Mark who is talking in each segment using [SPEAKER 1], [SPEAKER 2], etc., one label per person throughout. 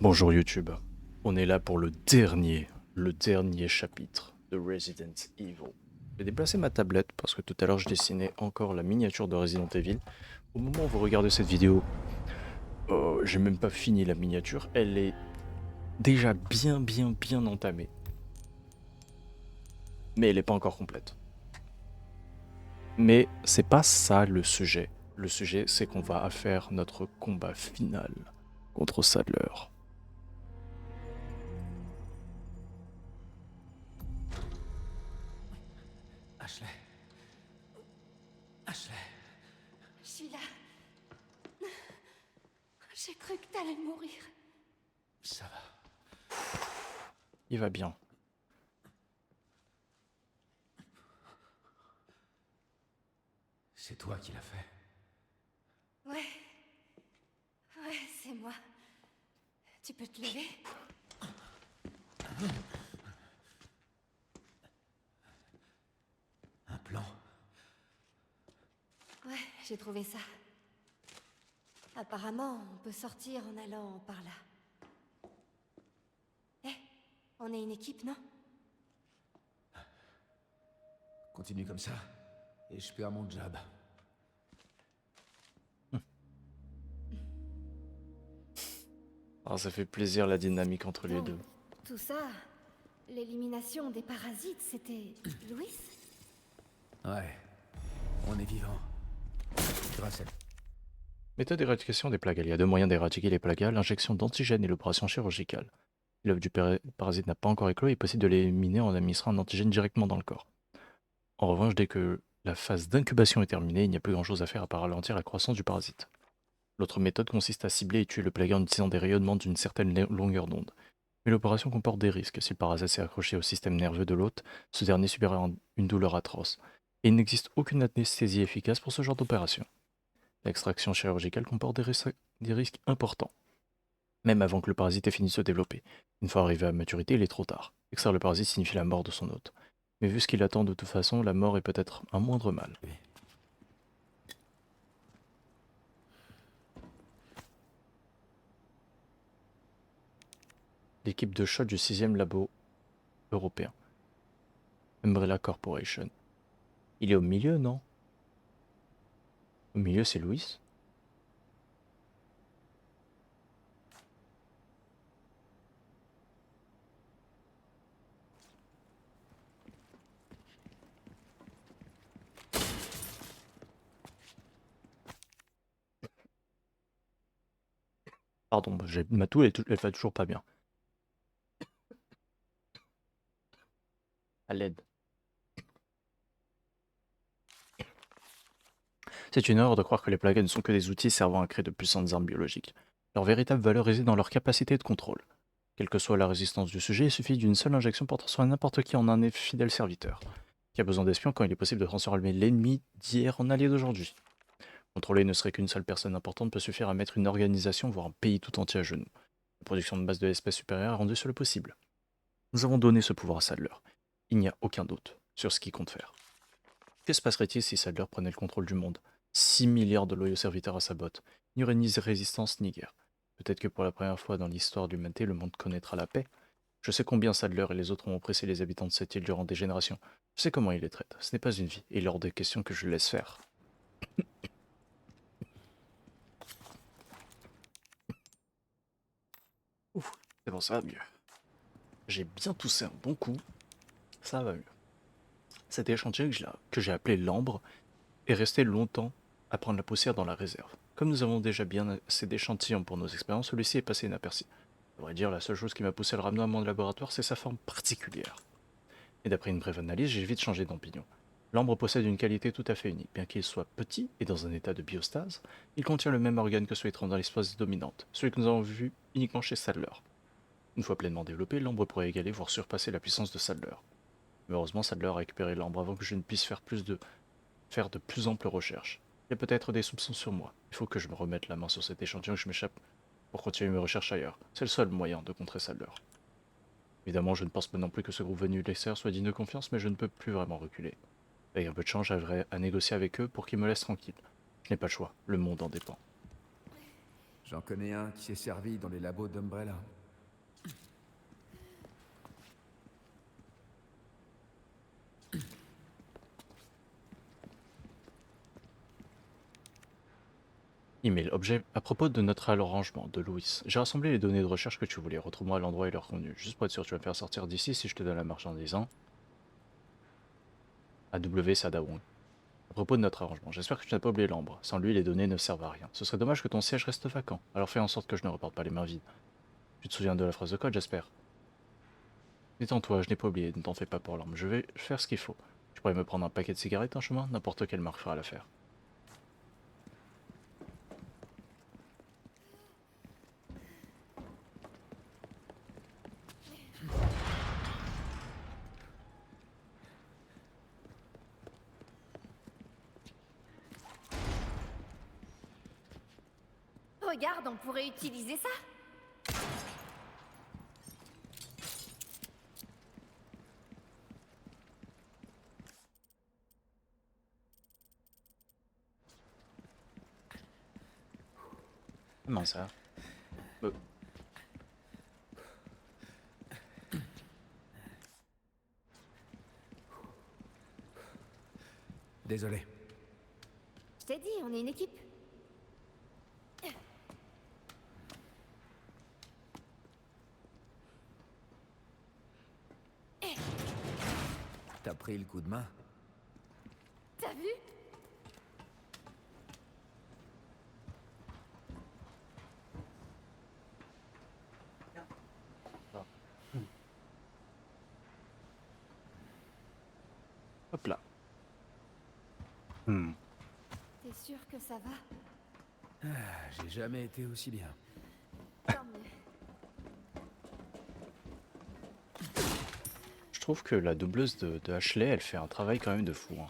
[SPEAKER 1] Bonjour YouTube, on est là pour le dernier chapitre de Resident Evil. J'ai déplacé ma tablette parce que tout à l'heure je dessinais encore la miniature de Resident Evil. Au moment où vous regardez cette vidéo, j'ai même pas fini la miniature, elle est déjà bien entamée. Mais elle n'est pas encore complète. Mais c'est pas ça le sujet. Le sujet c'est qu'on va faire notre combat final contre Sadler.
[SPEAKER 2] Ashley. Ashley.
[SPEAKER 3] Sheila, j'ai cru que t'allais mourir.
[SPEAKER 2] Ça va.
[SPEAKER 1] Il va bien.
[SPEAKER 2] C'est toi qui l'as fait.
[SPEAKER 3] Ouais. Ouais, c'est moi. Tu peux te lever?
[SPEAKER 2] Un plan.
[SPEAKER 3] Ouais, j'ai trouvé ça. Apparemment, on peut sortir en allant par là. Eh, on est une équipe, non?
[SPEAKER 2] Continue comme ça, et je perds mon job.
[SPEAKER 1] Ah, ça fait plaisir la dynamique entre les
[SPEAKER 3] Donc,
[SPEAKER 1] deux.
[SPEAKER 3] tout ça, l'élimination des parasites, c'était Louis?
[SPEAKER 2] Ouais. On est vivant. Grâce à...
[SPEAKER 1] Méthode d'éradication des plagues. Il y a deux moyens d'éradiquer les plagues, l'injection d'antigènes et l'opération chirurgicale. Si l'œuf du parasite n'a pas encore éclos, il est possible de l'éliminer en administrant un antigène directement dans le corps. En revanche, dès que la phase d'incubation est terminée, il n'y a plus grand chose à faire à part ralentir la croissance du parasite. L'autre méthode consiste à cibler et tuer le plague en utilisant des rayonnements d'une certaine longueur d'onde. Mais l'opération comporte des risques. Si le parasite s'est accroché au système nerveux de l'hôte, ce dernier subira une douleur atroce. Et il n'existe aucune anesthésie efficace pour ce genre d'opération. L'extraction chirurgicale comporte des risques importants, même avant que le parasite ait fini de se développer. Une fois arrivé à maturité, il est trop tard. Extraire le parasite signifie la mort de son hôte. Mais vu ce qu'il attend de toute façon, la mort est peut-être un moindre mal.
[SPEAKER 2] lui.
[SPEAKER 1] L'équipe de shot du 6e labo européen. Umbrella Corporation. Il est au milieu, non? Au milieu, c'est Louis. Pardon, ma toux, elle va toujours pas bien. À l'aide. C'est une erreur de croire que les plagues ne sont que des outils servant à créer de puissantes armes biologiques. Leur véritable valeur réside dans leur capacité de contrôle. Quelle que soit la résistance du sujet, il suffit d'une seule injection pour transformer n'importe qui en un fidèle serviteur, qui a besoin d'espions quand il est possible de transformer l'ennemi d'hier en allié d'aujourd'hui. Contrôler ne serait qu'une seule personne importante peut suffire à mettre une organisation, voire un pays tout entier à genoux. La production de base de l'espèce supérieure a rendu cela possible. Nous avons donné ce pouvoir à Sadler. Il n'y a aucun doute sur ce qu'il compte faire. Que se passerait-il si Sadler prenait le contrôle du monde? 6 milliards de loyaux serviteurs à sa botte. Il n'y aurait ni résistance ni guerre. Peut-être que pour la première fois dans l'histoire de l'humanité, le monde connaîtra la paix. Je sais combien Sadler et les autres ont oppressé les habitants de cette île durant des générations. Je sais comment il les traite. Ce n'est pas une vie, et il est hors de question que je le laisse faire. Ouf, c'est bon, ça va mieux. J'ai bien toussé un bon coup, ça va mieux. Cet échantillon que j'ai appelé l'ambre est resté longtemps à prendre la poussière dans la réserve. Comme nous avons déjà bien assez d'échantillons pour nos expériences, celui-ci est passé inaperçu. À vrai dire, la seule chose qui m'a poussé à le ramener à mon laboratoire, c'est sa forme particulière. Et d'après une brève analyse, j'ai vite changé d'opinion. L'ambre possède une qualité tout à fait unique. Bien qu'il soit petit et dans un état de biostase, il contient le même organe que celui dans l'espace dominante, celui que nous avons vu uniquement chez Sadler. Une fois pleinement développé, l'ambre pourrait égaler voire surpasser la puissance de Sadler. Mais heureusement, Sadler a récupéré l'ambre avant que je ne puisse faire de plus amples recherches. Il y a peut-être des soupçons sur moi. Il faut que je me remette la main sur cet échantillon et que je m'échappe pour continuer mes recherches ailleurs. C'est le seul moyen de contrer Sadler. Évidemment, je ne pense pas non plus que ce groupe venu de l'extérieur soit digne de confiance, mais je ne peux plus vraiment reculer. Avec un peu de chance, j'arriverai à négocier avec eux pour qu'ils me laissent tranquille. Je n'ai pas le choix, le monde en dépend.
[SPEAKER 2] J'en connais un qui s'est servi dans les labos d'Umbrella.
[SPEAKER 1] Email, objet à propos de notre arrangement, de Louis. J'ai rassemblé les données de recherche que tu voulais. Retrouve-moi l'endroit et leur contenu. Juste pour être sûr, tu vas me faire sortir d'ici si je te donne la marchandise, hein. AW Sadawong. À propos de notre arrangement, j'espère que tu n'as pas oublié l'ambre. Sans lui, les données ne servent à rien. Ce serait dommage que ton siège reste vacant. Alors fais en sorte que je ne reparte pas les mains vides. Tu te souviens de la phrase de code, j'espère. Détends-toi, je n'ai pas oublié, ne t'en fais pas pour l'ambre. Je vais faire ce qu'il faut. Tu pourrais me prendre un paquet de cigarettes en chemin? N'importe quelle marque fera l'affaire.
[SPEAKER 3] Regarde, on pourrait utiliser ça.
[SPEAKER 1] Comment ça?
[SPEAKER 2] Désolé.
[SPEAKER 3] Je t'ai dit, on est une équipe.
[SPEAKER 2] T'as pris le coup de main?
[SPEAKER 3] T'as vu?
[SPEAKER 1] Hop là.
[SPEAKER 3] T'es sûr que ça va?
[SPEAKER 2] J'ai jamais été aussi bien.
[SPEAKER 3] Tant mieux.
[SPEAKER 1] Je trouve que la doubleuse de Ashley, elle fait un travail quand même de fou, hein.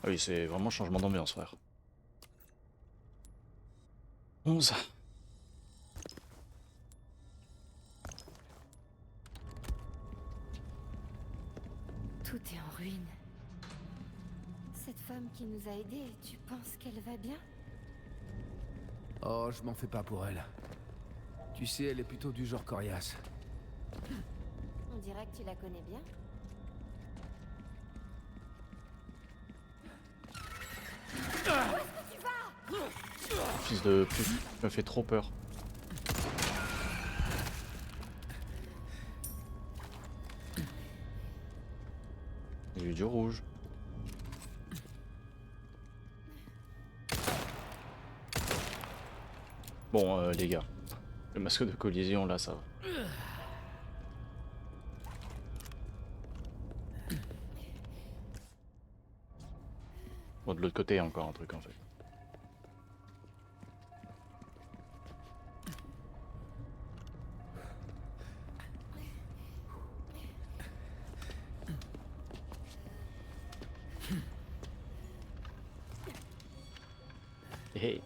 [SPEAKER 1] Ah oui, c'est vraiment changement d'ambiance, frère. 11.
[SPEAKER 3] Tout est en ruine. Cette femme qui nous a aidés, tu penses qu'elle va bien?
[SPEAKER 2] Oh, je m'en fais pas pour elle. Tu sais, elle est plutôt du genre coriace.
[SPEAKER 3] On dirait que tu la connais bien. Où est-ce que tu vas?
[SPEAKER 1] Fils de pute, tu m'as fait trop peur. J'ai eu du rouge. Bon, les gars, le masque de collision là, ça va. Bon, de l'autre côté, il y a encore un truc en fait. Hey.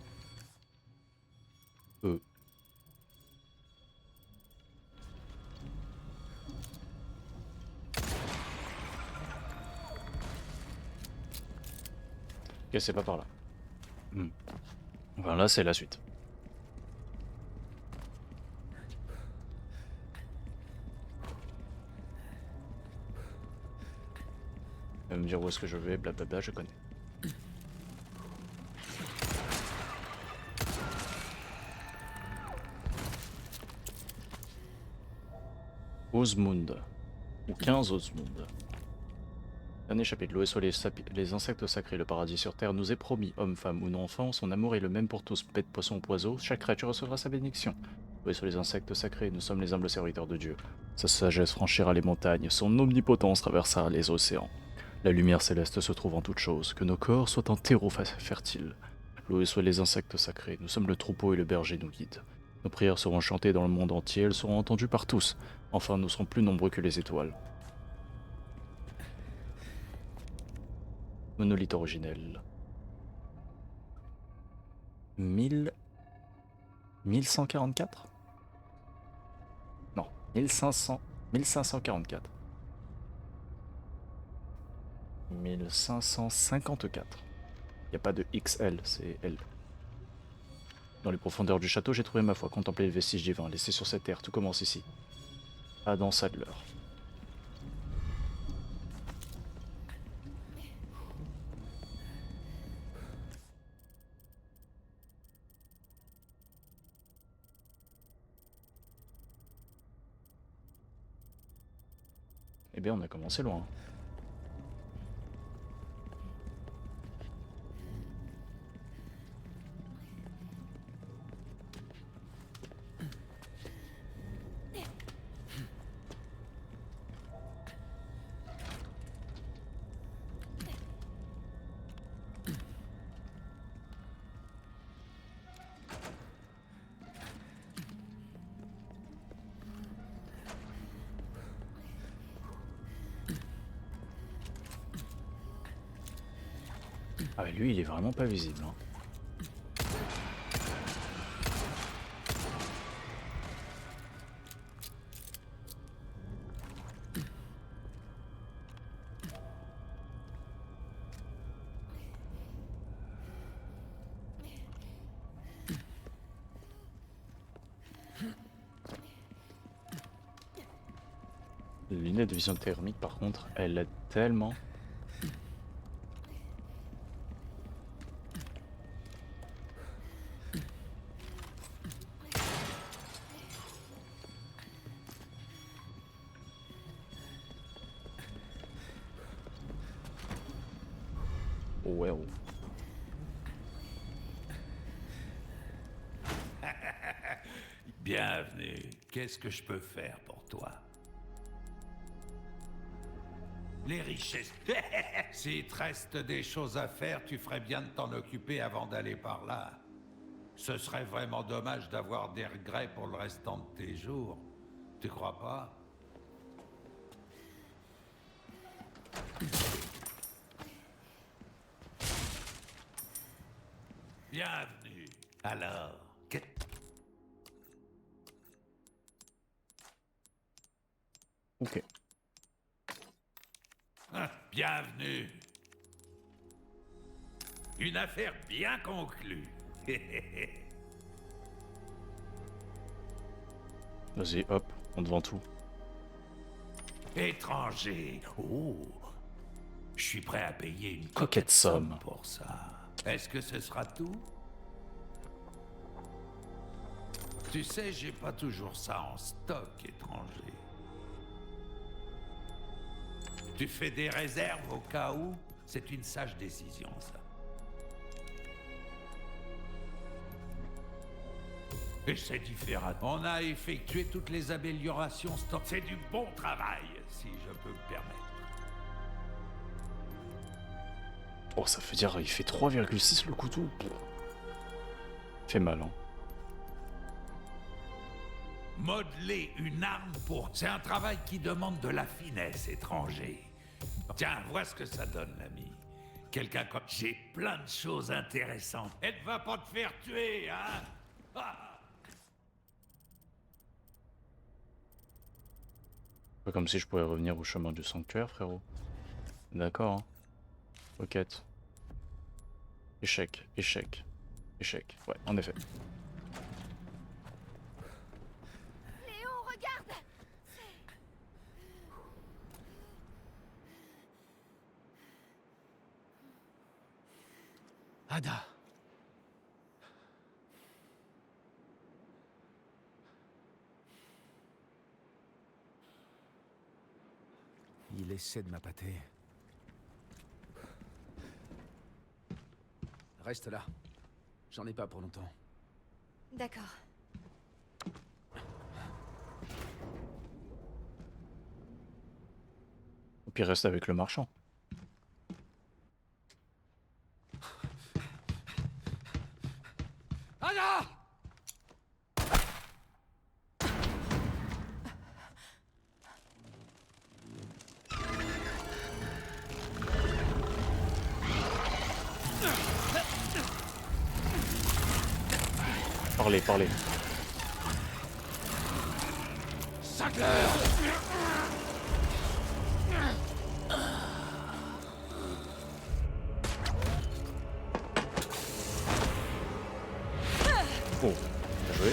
[SPEAKER 1] Ok, c'est pas par là. Enfin là, c'est la suite. Elle va me dire où est-ce que je vais, blablabla, je connais. Osmund. Ou 15 Osmund. Dernier chapitre. Loué soit les insectes sacrés. Le paradis sur terre nous est promis. Homme, femme ou non enfant, son amour est le même pour tous. Bête, poisson ou oiseau, chaque créature recevra sa bénédiction. Loué soit les insectes sacrés. Nous sommes les humbles serviteurs de Dieu. Sa sagesse franchira les montagnes. Son omnipotence traversera les océans. La lumière céleste se trouve en toutes choses. Que nos corps soient un terreau fertile. Loués soient les insectes sacrés. Nous sommes le troupeau et le berger nous guident. Nos prières seront chantées dans le monde entier. Elles seront entendues par tous. Enfin, nous serons plus nombreux que les étoiles. Monolithe originel. 1144? Non, 1544. 1554. Il n'y a pas de XL, c'est L. Dans les profondeurs du château, j'ai trouvé ma foi, contemplé les vestiges divins laissés sur cette terre. Tout commence ici. Adam Sadler. Eh bien, on a commencé loin. Ah mais lui, il est vraiment pas visible. Hein. Les lunettes de vision thermique, par contre, elle aide tellement. Ouais. Oh.
[SPEAKER 4] Bienvenue. Qu'est-ce que je peux faire pour toi? Les richesses. S'il te reste des choses à faire, tu ferais bien de t'en occuper avant d'aller par là. Ce serait vraiment dommage d'avoir des regrets pour le restant de tes jours. Tu crois pas? Bienvenue. Alors,
[SPEAKER 1] Ok.
[SPEAKER 4] Bienvenue. Une affaire bien conclue.
[SPEAKER 1] Vas-y, hop, on te vend tout.
[SPEAKER 4] Étranger. Oh. Je suis prêt à payer une
[SPEAKER 1] Coquette somme
[SPEAKER 4] pour ça. Est-ce que ce sera tout? Tu sais, j'ai pas toujours ça en stock, étranger. Tu fais des réserves au cas où? C'est une sage décision, ça. Et c'est différent. On a effectué toutes les améliorations stock. C'est du bon travail, si je peux me permettre.
[SPEAKER 1] Oh, ça veut dire il fait 3,6 le couteau. Fait mal, hein.
[SPEAKER 4] Modeler une arme pour... C'est un travail qui demande de la finesse, étranger. Tiens, vois ce que ça donne, l'ami. Quelqu'un comme... J'ai plein de choses intéressantes. Elle ne va pas te faire tuer, hein?
[SPEAKER 1] Pas comme si je pouvais revenir au chemin du sanctuaire, frérot. D'accord, hein. Roquette. Échec, échec, échec. Ouais, en effet.
[SPEAKER 3] Léon, regarde!
[SPEAKER 2] Ada. Il essaie de m'appâter. Reste là. J'en ai pas pour longtemps.
[SPEAKER 3] D'accord.
[SPEAKER 1] Au pire, reste avec le marchand.
[SPEAKER 2] Ada!
[SPEAKER 1] Parlez, parlez.
[SPEAKER 2] Sackler!
[SPEAKER 1] Oh, bien joué.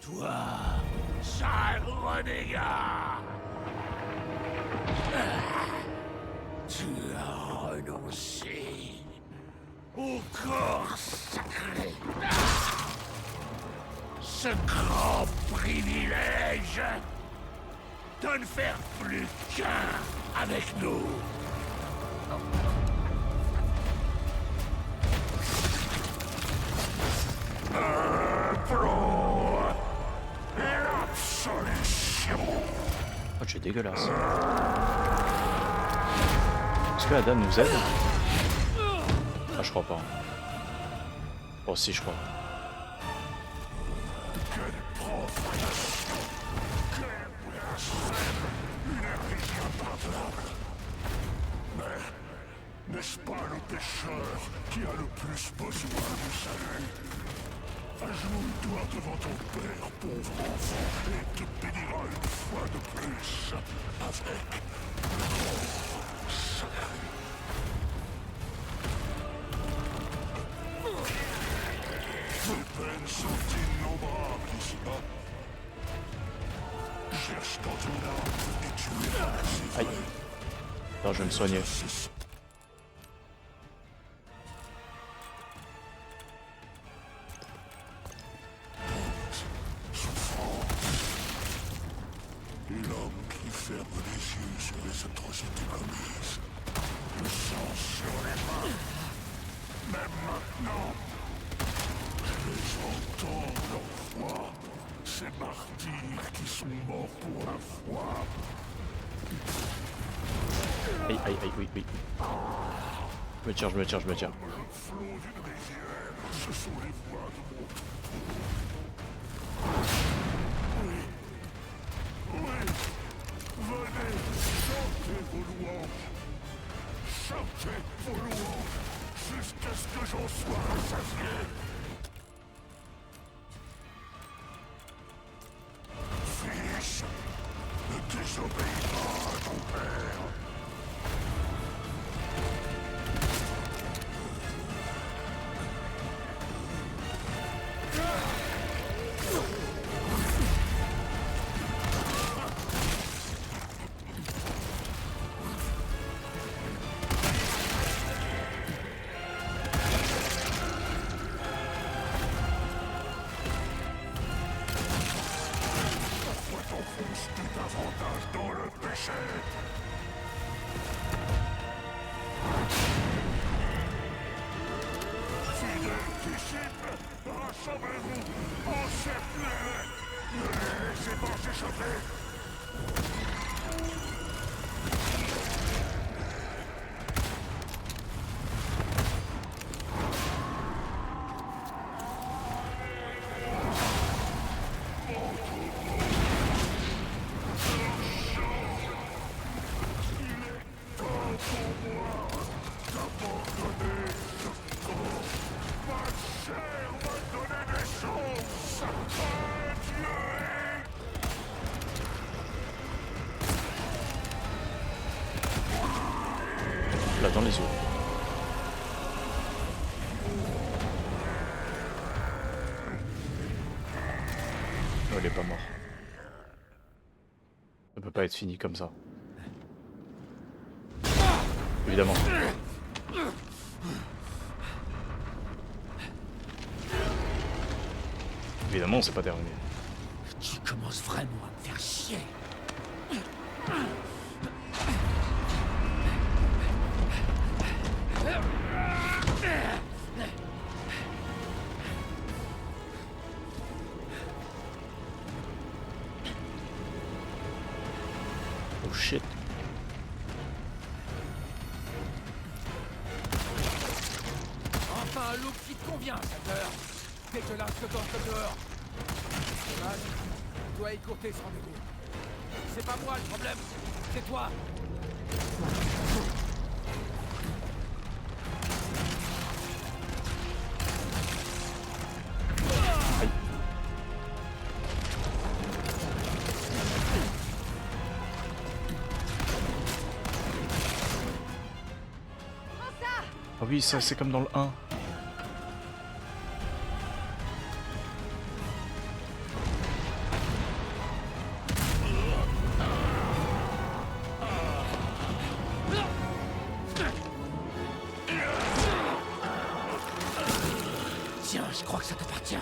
[SPEAKER 4] Toi, sale renégat! Tu as renoncé au corps sacré. Ce grand privilège de ne faire plus qu'un avec nous.
[SPEAKER 1] Oh, tu es dégueulasse. Est-ce que la dame nous aide? Ah, je crois pas. Oh, si, je crois.
[SPEAKER 5] N'est-ce pas le pécheur qui a le plus besoin de salut? Agenouille-toi devant ton père, pauvre enfant, et te bénira une fois de plus avec le corps sacré. Les peines sont innombrables ici-bas. Cherche dans ton âme et tu verras, c'est
[SPEAKER 1] Aïe.
[SPEAKER 5] vrai.
[SPEAKER 1] Non, je vais me soigner.
[SPEAKER 5] L'homme qui ferme les yeux sur les atrocités commises, le sang sur les mains. Même maintenant, je les entends leur voix, ces martyrs qui sont morts pour la foi.
[SPEAKER 1] Aïe, aïe, aïe, oui, oui. Je me tire, je me tire, je me tire.
[SPEAKER 5] Le flot d'une rivière, ce sont les voix de mon troupeau. Oui, oui, venez, chantez vos louanges. Chantez vos louanges, jusqu'à ce que j'en sois rassasié. Fils, ne désobéis pas à ton père. Pourquoi t'enfonces-tu davantage dans le péché? Fidèles disciples, rassemblez-vous, encerclez-les, ne les laissez pas s'échapper.
[SPEAKER 1] Là, dans les yeux. Oh, il est pas mort. Ça peut pas être fini comme ça. Évidemment. Évidemment, c'est pas terminé.
[SPEAKER 4] Tu commences vraiment à me faire chier.
[SPEAKER 1] Oh shit.
[SPEAKER 6] Enfin un look qui te convient, cette heure. Dégueulasse le corps comme dehors. Dommage, tu dois écourter ce rendez-vous. C'est pas moi le problème, c'est toi.
[SPEAKER 1] Aïe. oui, ça c'est comme dans le 1.
[SPEAKER 6] Tiens, je crois que ça t'appartient.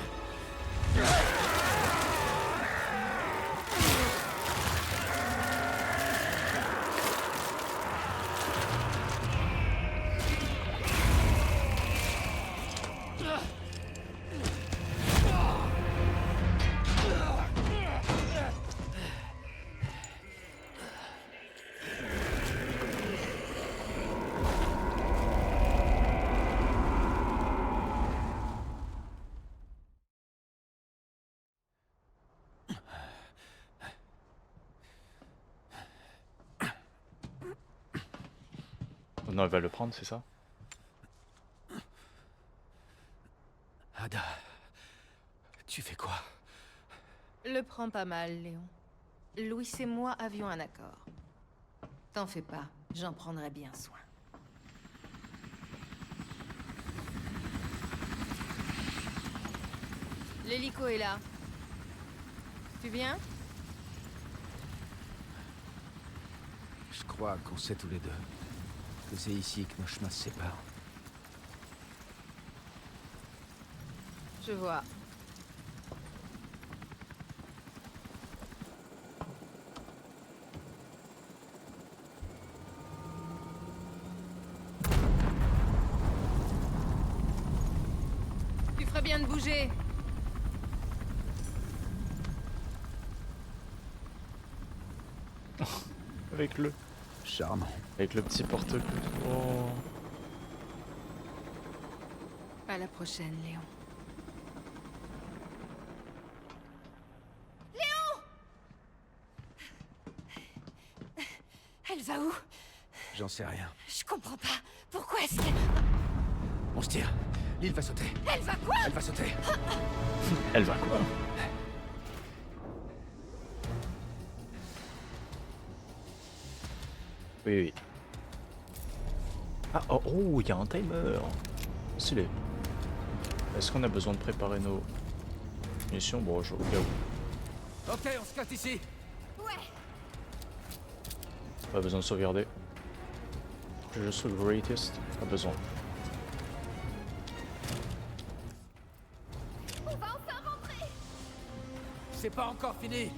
[SPEAKER 1] Oh non, elle va le prendre, c'est ça?
[SPEAKER 6] Ada, tu fais quoi?
[SPEAKER 7] Le prends pas mal, Léon. Louis et moi avions un accord. T'en fais pas, j'en prendrai bien soin. L'hélico est là. Tu viens?
[SPEAKER 2] Je crois qu'on sait tous les deux que c'est ici que nos chemins se séparent.
[SPEAKER 7] Je vois. Tu ferais bien de bouger.
[SPEAKER 1] Avec le
[SPEAKER 2] Charmant.
[SPEAKER 1] petit porte-clés. Oh.
[SPEAKER 7] À la prochaine, Léon.
[SPEAKER 3] Elle va où?
[SPEAKER 2] J'en sais rien.
[SPEAKER 3] Je comprends pas. Pourquoi est-ce qu'elle...
[SPEAKER 2] On se tire. L'île va sauter.
[SPEAKER 3] Elle va quoi?
[SPEAKER 2] Elle va sauter.
[SPEAKER 1] Elle va quoi? Oui, oui. Ah, oh, oh, il y a un timer. Stylé. Est-ce qu'on a besoin de préparer nos munitions? Bon, au cas où.
[SPEAKER 6] Ok, on se casse ici.
[SPEAKER 1] Pas besoin de sauvegarder. Je suis le greatest. Pas besoin.
[SPEAKER 6] C'est pas encore fini.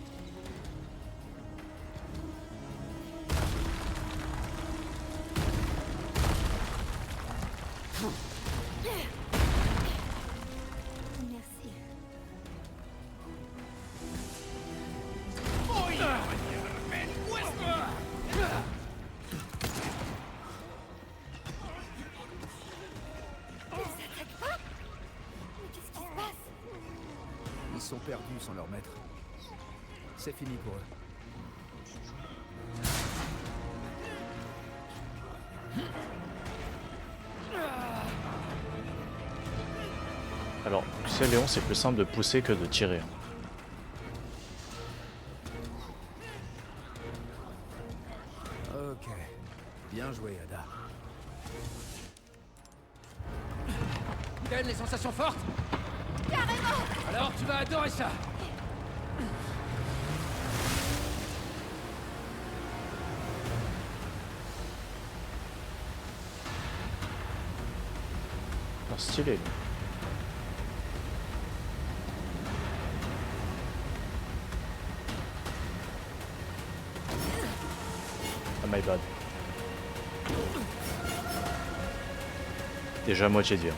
[SPEAKER 3] Merci. Mais qu'est-ce qui se passe?
[SPEAKER 2] Ils sont perdus sans leur maître. C'est fini pour eux.
[SPEAKER 1] Alors, tu sais, Léon, c'est plus simple de pousser que de tirer.
[SPEAKER 2] Ok. Bien joué, Ada.
[SPEAKER 6] Donne les sensations fortes. Carrément. Alors tu vas adorer ça.
[SPEAKER 1] Ah, stylé. Ah, my bad. Déjà à moitié de vie.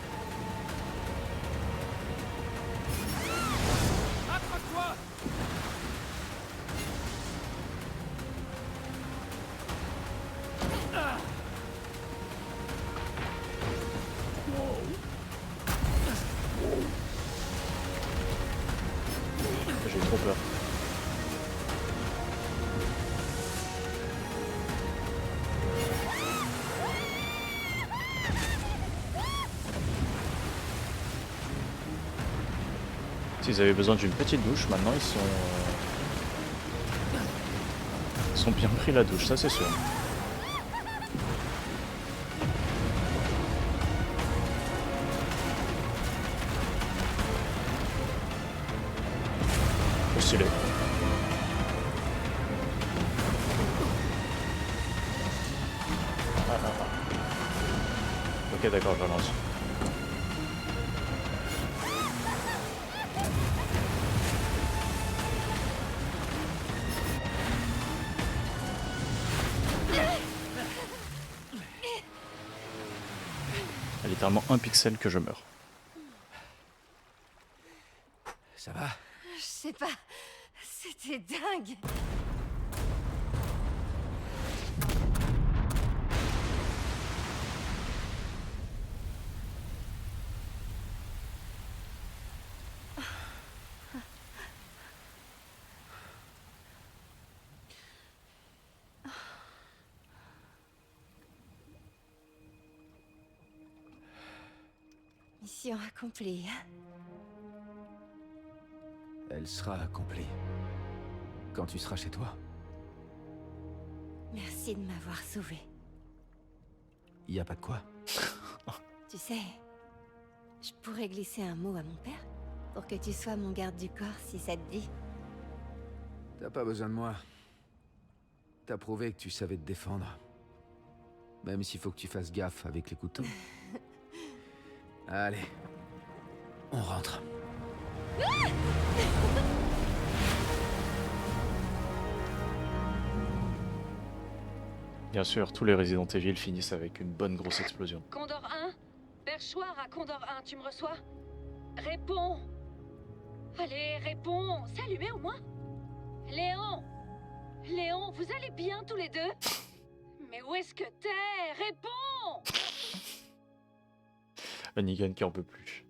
[SPEAKER 6] Accroche-toi.
[SPEAKER 1] J'ai trop peur. S'ils avaient besoin d'une petite douche, maintenant ils sont bien pris la douche, ça c'est sûr. stylé. Ok, d'accord, je relance. Il y a littéralement un pixel que je meurs.
[SPEAKER 2] Ça va?
[SPEAKER 3] Je sais pas. C'était dingue. Mission accomplie.
[SPEAKER 2] Elle sera accomplie. Quand tu seras chez toi.
[SPEAKER 3] Merci de m'avoir sauvé.
[SPEAKER 2] Y a pas de quoi.
[SPEAKER 3] Tu sais, je pourrais glisser un mot à mon père pour que tu sois mon garde du corps si ça te dit.
[SPEAKER 2] T'as pas besoin de moi. T'as prouvé que tu savais te défendre. Même s'il faut que tu fasses gaffe avec les couteaux. Allez. On rentre.
[SPEAKER 1] Bien sûr, tous les Resident Evil finissent avec une bonne grosse explosion.
[SPEAKER 8] Condor 1, perchoir à Condor 1, tu me reçois? Réponds. Allez, réponds. C'est allumé au moins? Léon! Léon, vous allez bien tous les deux? Mais où est-ce que t'es? Réponds!
[SPEAKER 1] Negan qui en peut plus.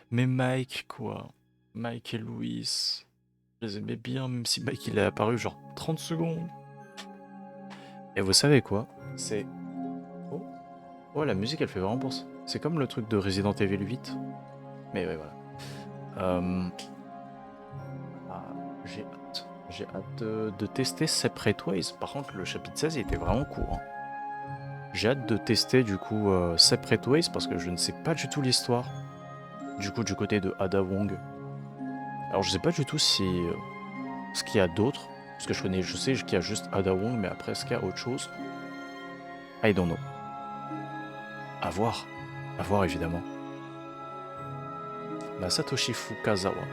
[SPEAKER 1] Mais Mike, quoi. Mike et Louis. Je les aimais bien, même si Mike il est apparu genre 30 secondes. Et vous savez quoi? C'est... Oh. Oh, la musique elle fait vraiment pour ça. C'est comme le truc de Resident Evil 8. Mais ouais, voilà. J'ai hâte. J'ai hâte de tester Separate Ways. Par contre, le chapitre 16 il était vraiment court. Hein. J'ai hâte de tester du coup Separate Ways parce que je ne sais pas du tout l'histoire. Du coup, du côté de Ada Wong. Alors, je sais pas du tout si ce qu'il y a d'autre. Parce que je sais qu'il y a juste Ada Wong, mais après, est-ce qu'il y a autre chose? I don't know. À voir. À voir, évidemment. Masatoshi Fukazawa.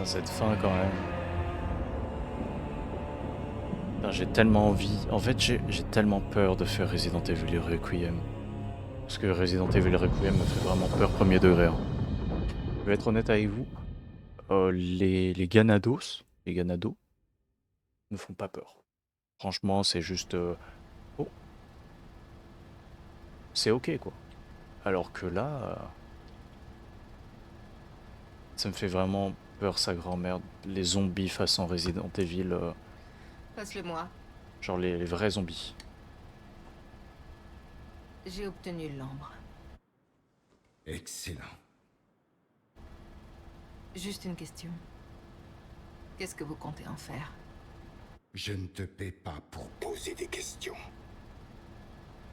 [SPEAKER 1] Cette fin quand même. J'ai tellement envie. En fait, j'ai tellement peur de faire Resident Evil Requiem. Parce que Resident Evil Requiem me fait vraiment peur premier degré. Hein. Je vais être honnête avec vous. Les Ganados me font pas peur. Franchement, c'est juste... Oh. C'est ok, quoi. Alors que là... ça me fait vraiment... peur sa grand-mère, les zombies façon Resident Evil,
[SPEAKER 7] Passe-le-moi.
[SPEAKER 1] genre les vrais zombies.
[SPEAKER 7] J'ai obtenu l'ambre.
[SPEAKER 5] Excellent.
[SPEAKER 7] Juste une question. Qu'est-ce que vous comptez en faire?
[SPEAKER 5] Je ne te paie pas pour poser des questions.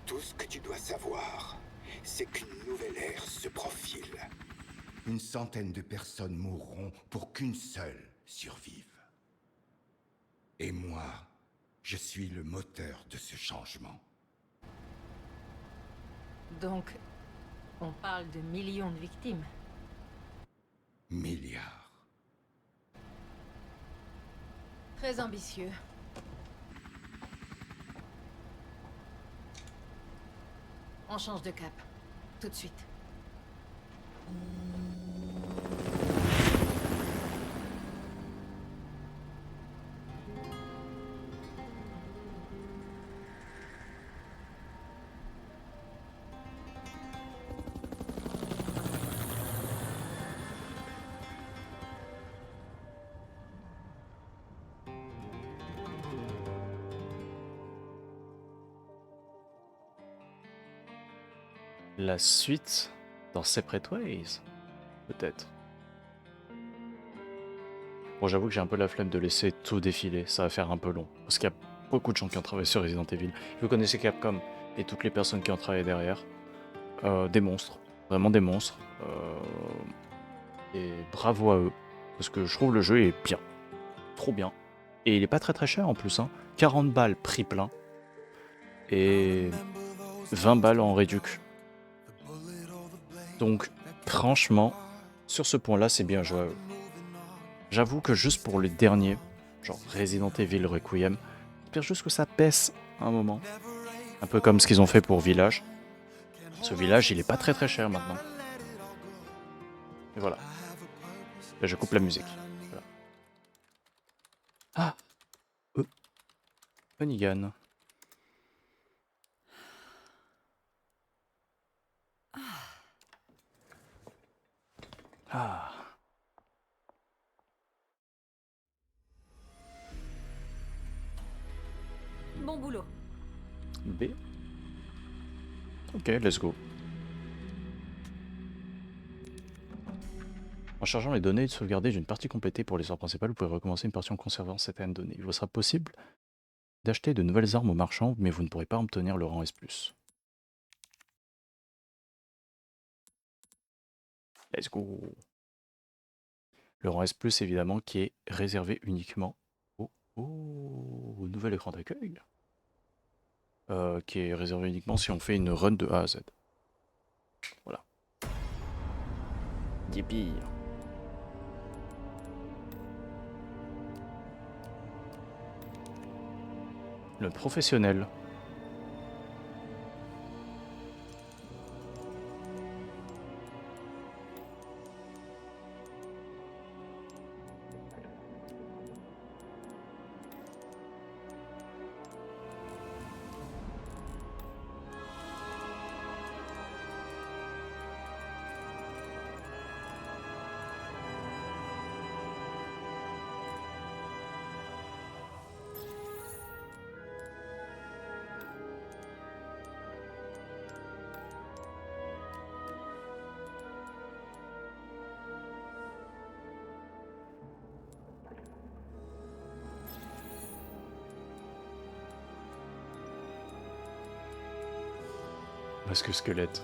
[SPEAKER 5] Tout ce que tu dois savoir, c'est qu'une nouvelle ère se profile. Une centaine de personnes mourront pour qu'une seule survive. Et moi, je suis le moteur de ce changement.
[SPEAKER 7] Donc, on parle de millions de victimes.
[SPEAKER 4] Milliards.
[SPEAKER 7] Très ambitieux. On change de cap. Tout de suite.
[SPEAKER 1] La suite dans Separate Ways, peut-être. Bon, j'avoue que j'ai un peu la flemme de laisser tout défiler, ça va faire un peu long. Parce qu'il y a beaucoup de gens qui ont travaillé sur Resident Evil. Vous connaissez Capcom et toutes les personnes qui ont travaillé derrière. Des monstres, vraiment des monstres. Et bravo à eux, parce que je trouve le jeu est bien. Trop bien. Et il est pas très très cher en plus, hein. 40 balles prix plein. Et 20 balles en réduc. Donc, franchement, sur ce point-là, c'est bien joué à eux. J'avoue que juste pour les derniers, genre Resident Evil Requiem, j'espère juste que ça baisse un moment. Un peu comme ce qu'ils ont fait pour Village. Ce Village, il est pas très très cher maintenant. Et voilà. Là, je coupe la musique. Voilà. Ah Onigan. Ah.
[SPEAKER 3] Bon boulot.
[SPEAKER 1] B. Ok, let's go. En chargeant les données de sauvegarder d'une partie complétée pour l'histoire principale, vous pouvez recommencer une partie en conservant certaines données. Il vous sera possible d'acheter de nouvelles armes aux marchands, mais vous ne pourrez pas obtenir le rang S+. Let's go. Le rang S+, évidemment, qui est réservé uniquement au nouvel écran d'accueil. Qui est réservé uniquement si on fait une run de A à Z. Voilà. Yippee. Le professionnel. Masque squelette.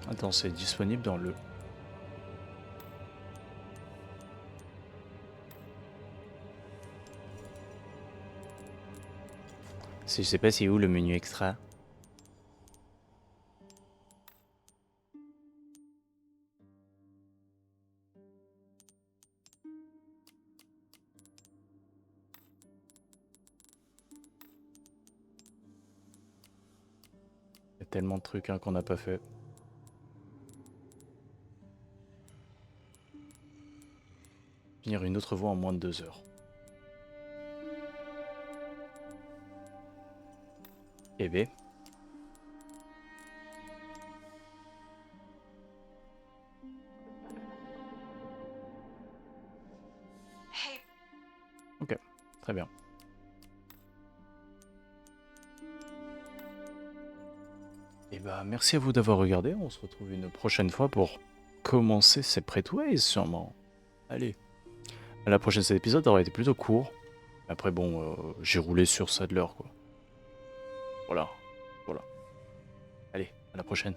[SPEAKER 1] Attends, c'est disponible dans le... Je sais pas c'est où le menu extra. Il y a tellement de trucs hein, qu'on n'a pas fait. Finir une autre voie en moins de 2 heures. Eh ben. Ok, très bien. Et bah merci à vous d'avoir regardé, on se retrouve une prochaine fois pour commencer Separate Ways sûrement. Allez, à la prochaine, cet épisode aurait été plutôt court. Après bon, j'ai roulé sur Sadler quoi. Voilà, voilà. Allez, à la prochaine.